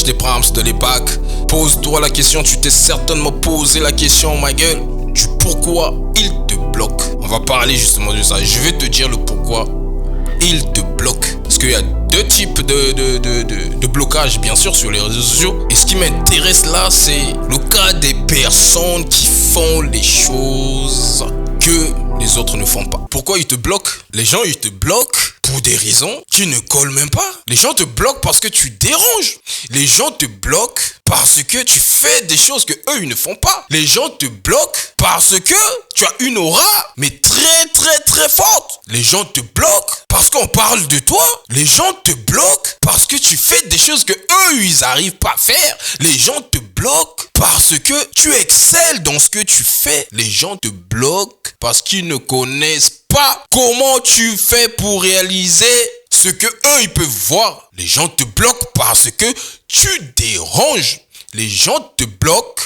lâche des prams dans les bacs. Pose-toi la question, tu t'es certainement posé la question, ma gueule, du pourquoi il te bloque. On va parler justement de ça. Je vais te dire le pourquoi il te bloque. Parce qu'il y a deux types de blocage, bien sûr, sur les réseaux sociaux. Et ce qui m'intéresse là, c'est le cas des personnes qui font les choses que les autres ne font pas. Pourquoi ils te bloquent? Les gens, ils te bloquent pour des raisons qui ne collent même pas. Les gens te bloquent parce que tu déranges. Les gens te bloquent parce que tu fais des choses que eux, ils ne font pas. Les gens te bloquent parce que tu as une aura, mais très, très, très forte. Les gens te bloquent parce qu'on parle de toi. Les gens te bloquent parce que tu fais des choses que eux, ils n'arrivent pas à faire. Les gens te bloquent parce que tu excelles dans ce que tu fais. Les gens te bloquent parce qu'ils ne connaissent pas comment tu fais pour réaliser ce que eux ils peuvent voir. Les gens te bloquent parce que tu déranges. Les gens te bloquent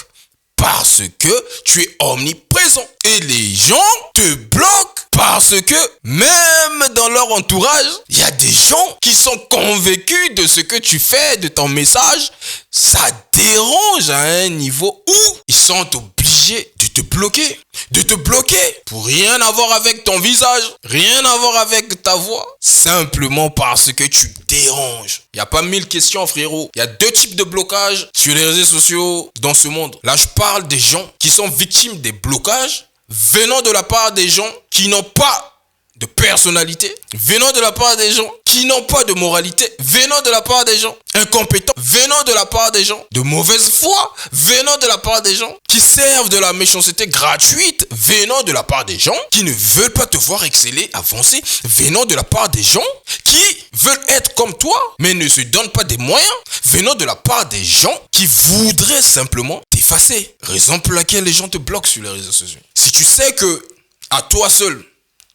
parce que tu es omniprésent. Et les gens te bloquent parce que même dans leur entourage, il y a des gens qui sont convaincus de ce que tu fais, de ton message. Ça dérange à un niveau où ils sont obligés de te bloquer. De te bloquer pour rien avoir avec ton visage, rien avoir avec ta voix. Simplement parce que tu déranges. Il n'y a pas 1000 questions, frérot. Il y a deux types de blocage sur les réseaux sociaux dans ce monde. Là, je parle des gens qui sont victimes des blocages venant de la part des gens qui n'ont pas de personnalité, venant de la part des gens qui n'ont pas de moralité, venant de la part des gens incompétents, venant de la part des gens de mauvaise foi, venant de la part des gens qui servent de la méchanceté gratuite, venant de la part des gens qui ne veulent pas te voir exceller, avancer, venant de la part des gens qui veulent être comme toi, mais ne se donnent pas des moyens, venant de la part des gens qui voudraient simplement t'effacer. Raison pour laquelle les gens te bloquent sur les réseaux sociaux. Si tu sais que à toi seul,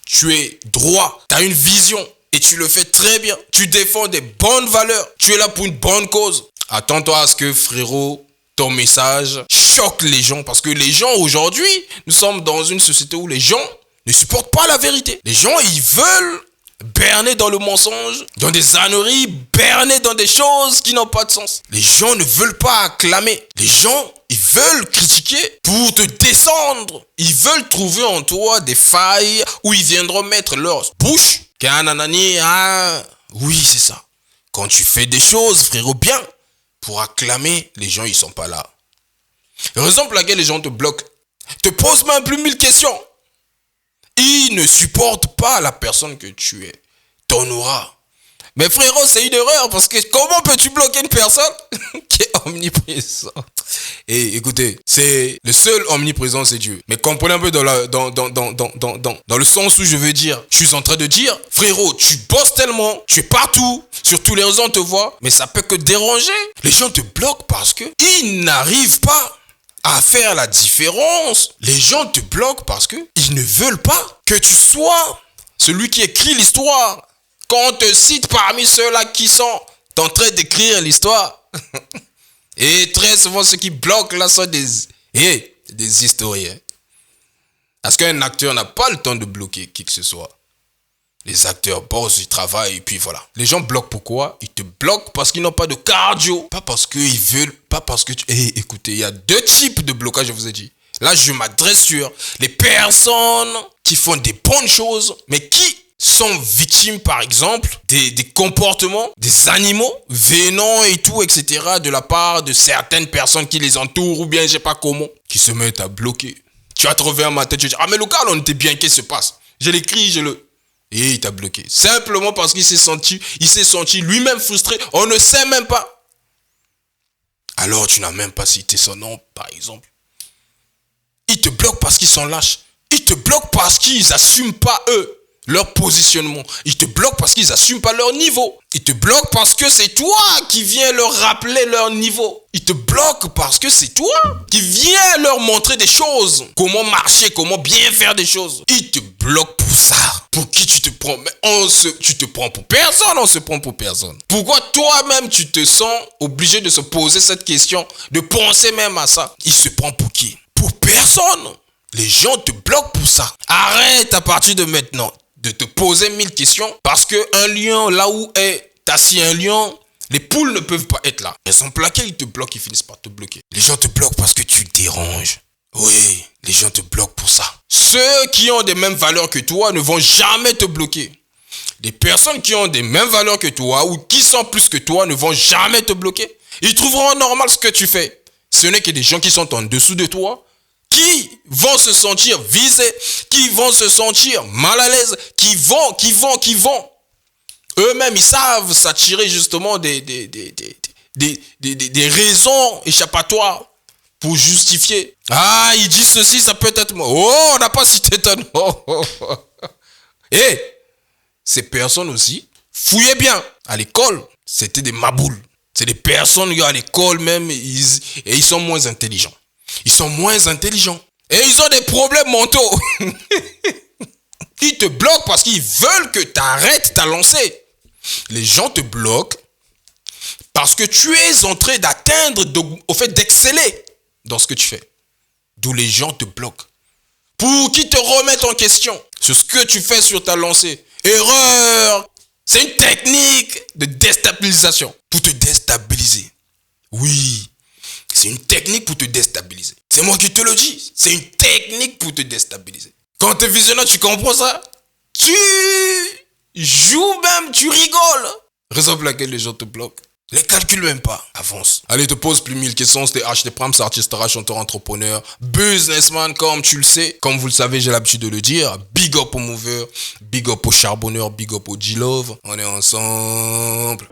tu es droit, tu as une vision et tu le fais très bien. Tu défends des bonnes valeurs. Tu es là pour une bonne cause. Attends-toi à ce que, frérot, ton message choque les gens. Parce que les gens, aujourd'hui, nous sommes dans une société où les gens ne supportent pas la vérité. Les gens, ils veulent berner dans le mensonge, dans des âneries, berner dans des choses qui n'ont pas de sens. Les gens ne veulent pas acclamer. Les gens, ils veulent critiquer pour te descendre. Ils veulent trouver en toi des failles où ils viendront mettre leur bouche. Oui, c'est ça. Quand tu fais des choses, frérot, bien, pour acclamer, les gens, ils sont pas là. La raison pour laquelle les gens te bloquent, te posent même plus 1000 questions. Ils ne supportent pas la personne que tu es, ton aura. Mais frérot, c'est une erreur parce que comment peux-tu bloquer une personne qui est omniprésente? Et écoutez, c'est le seul omniprésent, c'est Dieu. Mais comprenez un peu dans le sens où je veux dire, je suis en train de dire, frérot, tu bosses tellement, tu es partout, sur tous les réseaux on te voit, mais ça peut que déranger. Les gens te bloquent parce que ils n'arrivent pas à faire la différence. Les gens te bloquent parce que ils ne veulent pas que tu sois celui qui écrit l'histoire. Quand on te cite parmi ceux-là qui sont en train d'écrire l'histoire. Et très souvent, ceux qui bloquent là sont des historiens. Parce qu'un acteur n'a pas le temps de bloquer qui que ce soit. Les acteurs bossent, ils travaillent, et puis voilà. Les gens bloquent pourquoi? Ils te bloquent parce qu'ils n'ont pas de cardio. Pas parce qu'ils veulent, pas parce que tu... écoutez, il y a deux types de blocage, je vous ai dit. Là, je m'adresse sur les personnes qui font des bonnes choses, mais qui sont victimes, par exemple, des comportements des animaux venant et tout, etc., de la part de certaines personnes qui les entourent, ou bien je sais pas comment, qui se mettent à bloquer. Tu vas te réveiller un matin, tu vas dire, ah mais le gars, on était bien, qu'est-ce qui se passe? Je l'écris, et il t'a bloqué. Simplement parce qu'il s'est senti lui-même frustré. On ne sait même pas. Alors tu n'as même pas cité son nom, par exemple. Ils te bloquent parce qu'ils sont lâches. Ils te bloquent parce qu'ils n'assument pas, eux, leur positionnement. Ils te bloquent parce qu'ils n'assument pas leur niveau. Ils te bloquent parce que c'est toi qui viens leur rappeler leur niveau. Ils te bloquent parce que c'est toi qui viens leur montrer des choses. Comment marcher, comment bien faire des choses. Ils te bloquent pour ça. Pour qui tu te prends? Mais tu te prends pour personne, on se prend pour personne. Pourquoi toi-même tu te sens obligé de se poser cette question, de penser même à ça? Il se prend pour qui? Pour personne. Les gens te bloquent pour ça. Arrête à partir de maintenant de te poser 1000 questions parce qu'un lion, là où est assis un lion, Les poules ne peuvent pas être là. Elles sont plaquées, ils te bloquent, ils finissent par te bloquer. Les gens te bloquent parce que tu déranges. Oui, les gens te bloquent pour ça. Ceux qui ont des mêmes valeurs que toi ne vont jamais te bloquer. Les personnes qui ont des mêmes valeurs que toi ou qui sont plus que toi ne vont jamais te bloquer. Ils trouveront normal ce que tu fais. Ce n'est que des gens qui sont en dessous de toi, qui vont se sentir visés, qui vont se sentir mal à l'aise, qui vont. Eux-mêmes, ils savent s'attirer justement des raisons échappatoires pour justifier. Ah, il dit ceci, ça peut être moi. Oh, on n'a pas cité ton nom. Et ces personnes aussi, fouillez bien. À l'école, c'était des maboules. C'est des personnes à l'école même, ils sont moins intelligents. Ils sont moins intelligents. Et ils ont des problèmes mentaux. Ils te bloquent parce qu'ils veulent que tu arrêtes ta lancée. Les gens te bloquent parce que tu es en train d'atteindre, au fait d'exceller dans ce que tu fais. D'où les gens te bloquent. Pour qu'ils te remettent en question sur ce que tu fais sur ta lancée. Erreur! C'est une technique de déstabilisation. Pour te déstabiliser. Oui. C'est une technique pour te déstabiliser. C'est moi qui te le dis. C'est une technique pour te déstabiliser. Quand tu es visionnaire, tu comprends ça? Tu joues même, tu rigoles. Raison pour laquelle les gens te bloquent. Les calculs même pas. Avance. Allez, te pose plus 1000 questions. C'était H, Prams, artiste, chanteur, entrepreneur, businessman, comme tu le sais. Comme vous le savez, j'ai l'habitude de le dire. Big up au mover, big up au charbonneur, big up au G-Love. On est ensemble.